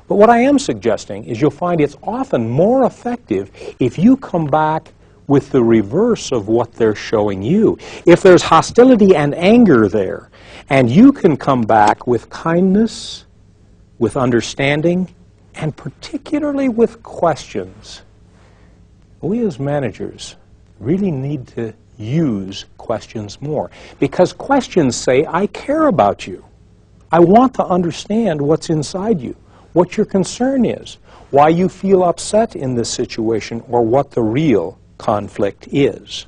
But what I am suggesting is you'll find it's often more effective if you come back with the reverse of what they're showing you. If there's hostility and anger there, and you can come back with kindness, with understanding, and particularly with questions. We as managers really need to use questions more, because questions say, I care about you. I want to understand what's inside you, what your concern is, why you feel upset in this situation, or what the real conflict is.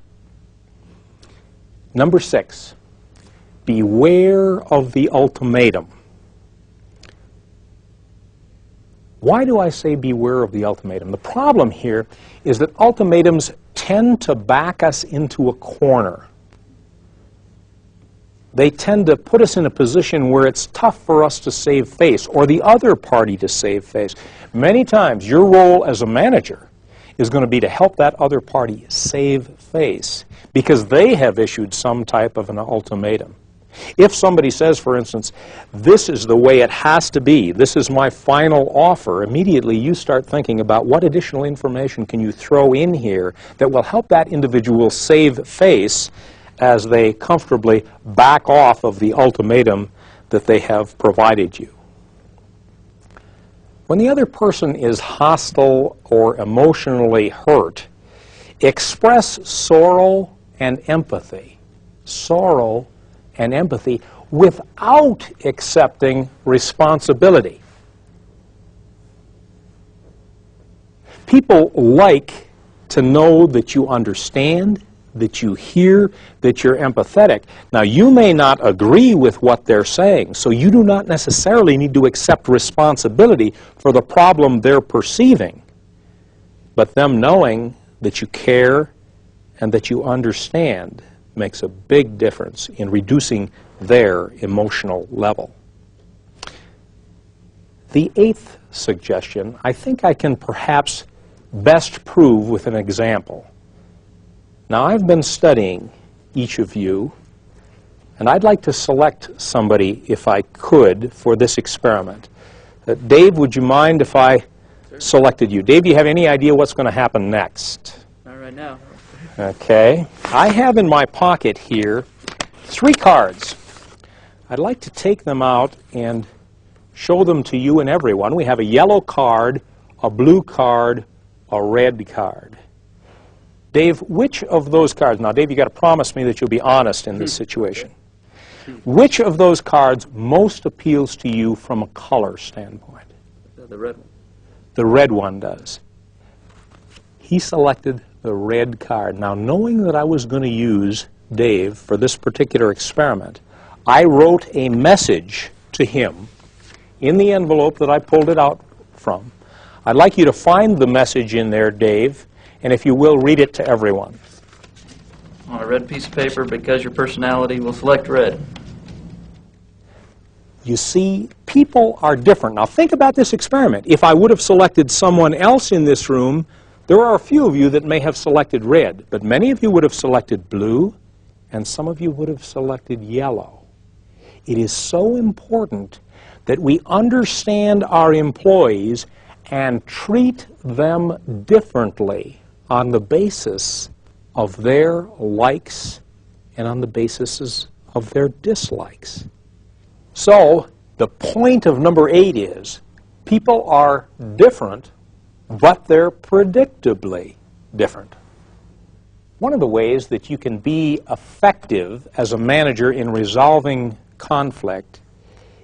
Number 6, beware of the ultimatum. Why do I say beware of the ultimatum? The problem here is that ultimatums tend to back us into a corner. They tend to put us in a position where it's tough for us to save face, or the other party to save face. Many times, your role as a manager is going to be to help that other party save face, because they have issued some type of an ultimatum. If somebody says, for instance, this is the way it has to be, this is my final offer, immediately you start thinking about what additional information can you throw in here that will help that individual save face as they comfortably back off of the ultimatum that they have provided you. When the other person is hostile or emotionally hurt, express sorrow and empathy. Sorrow and empathy without accepting responsibility. People like to know that you understand, that you hear, that you're empathetic. Now, you may not agree with what they're saying, so you do not necessarily need to accept responsibility for the problem they're perceiving. But them knowing that you care and that you understand makes a big difference in reducing their emotional level. The 8th suggestion, I think I can perhaps best prove with an example. Now, I've been studying each of you, and I'd like to select somebody, if I could, for this experiment. Dave, would you mind if I selected you? Dave, do you have any idea what's going to happen next? Not right now. Okay. I have in my pocket here 3 cards. I'd like to take them out and show them to you and everyone. We have a yellow card, a blue card, a red card. Dave, which of those cards, now Dave, you got to promise me that you'll be honest in this situation. Which of those cards most appeals to you from a color standpoint? The red one. The red one does. He selected the red card. Now, knowing that I was going to use Dave for this particular experiment, I wrote a message to him in the envelope that I pulled it out from. I'd like you to find the message in there, Dave, and if you will, read it to everyone. On a red piece of paper, because your personality will select red. You see, people are different. Now, think about this experiment. If I would have selected someone else in this room, there are a few of you that may have selected red, but many of you would have selected blue, and some of you would have selected yellow. It is so important that we understand our employees and treat them differently on the basis of their likes and on the basis of their dislikes. So, the point of number 8 is, people are different, but they're predictably different. One of the ways that you can be effective as a manager in resolving conflict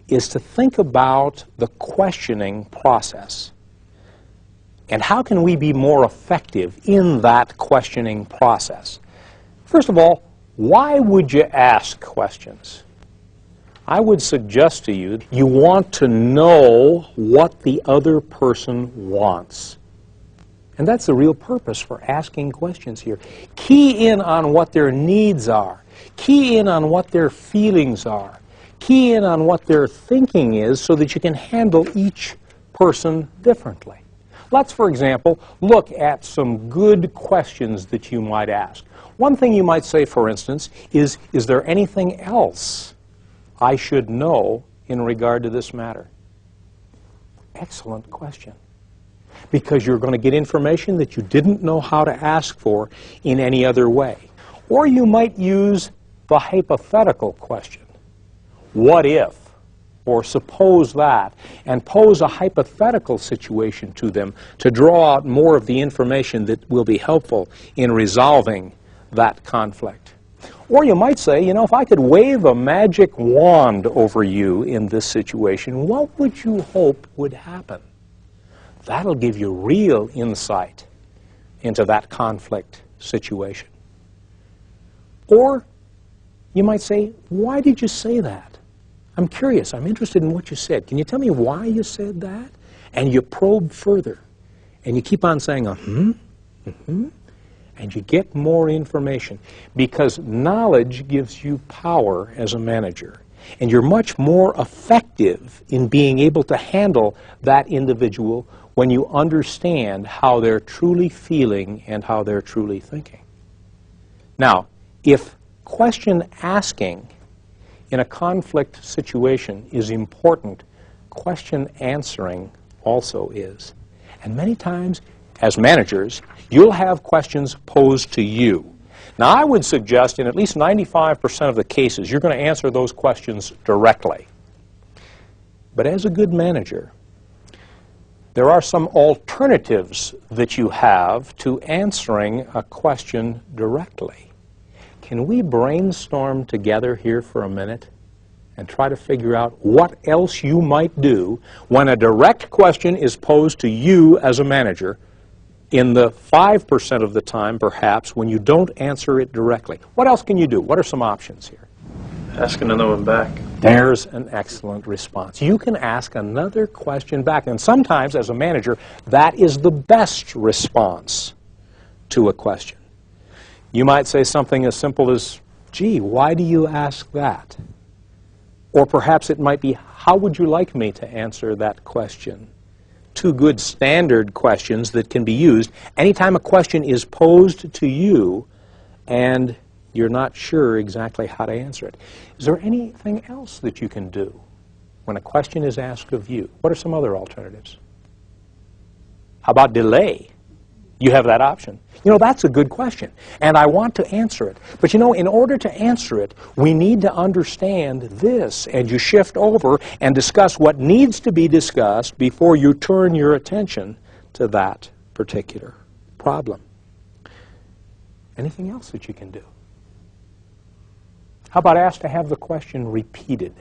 is to think about the questioning process. And how can we be more effective in that questioning process? First of all, why would you ask questions? I would suggest to you, you want to know what the other person wants. And that's the real purpose for asking questions here. Key in on what their needs are. Key in on what their feelings are. Key in on what their thinking is so that you can handle each person differently. Let's, for example, look at some good questions that you might ask. One thing you might say, for instance, is there anything else I should know in regard to this matter? excellent question, because you're going to get information that you didn't know how to ask for in any other way. Or you might use the hypothetical question. What if? Or suppose that, and pose a hypothetical situation to them to draw out more of the information that will be helpful in resolving that conflict. Or you might say, you know, if I could wave a magic wand over you in this situation, what would you hope would happen? That'll give you real insight into that conflict situation. Or you might say, why did you say that? I'm curious. I'm interested in what you said. Can you tell me why you said that? And you probe further. And you keep on saying, and you get more information. Because knowledge gives you power as a manager. And you're much more effective in being able to handle that individual when you understand how they're truly feeling and how they're truly thinking. Now, if question asking in a conflict situation is important, question answering also is. And many times, as managers, you'll have questions posed to you. Now, I would suggest in at least 95% of the cases, you're going to answer those questions directly. But as a good manager, there are some alternatives that you have to answering a question directly. Can we brainstorm together here for a minute and try to figure out what else you might do when a direct question is posed to you as a manager in the 5% of the time, perhaps, when you don't answer it directly? What else can you do? What are some options here? Ask another one back. There's an excellent response. You can ask another question back. And sometimes, as a manager, that is the best response to a question. You might say something as simple as, gee, why do you ask that? Or perhaps it might be, how would you like me to answer that question? Two good standard questions that can be used anytime a question is posed to you and you're not sure exactly how to answer it. Is there anything else that you can do when a question is asked of you? What are some other alternatives? How about delay? You have that option. You know, that's a good question, and I want to answer it. But you know, in order to answer it, we need to understand this, and you shift over and discuss what needs to be discussed before you turn your attention to that particular problem. Anything else that you can do? How about ask to have the question repeated?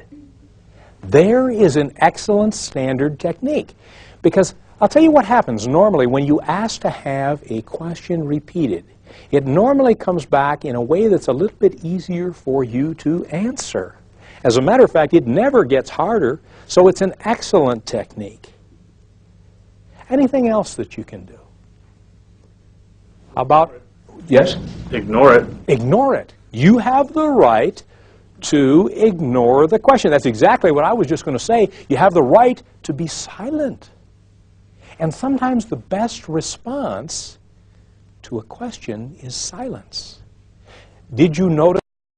There is an excellent standard technique, because I'll tell you what happens normally when you ask to have a question repeated. It normally comes back in a way that's a little bit easier for you to answer. As a matter of fact, it never gets harder, so it's an excellent technique. Anything else that you can do? How about, yes? Ignore it. Ignore it. You have the right to ignore the question. That's exactly what I was just going to say. You have the right to be silent. And sometimes the best response to a question is silence. Did you notice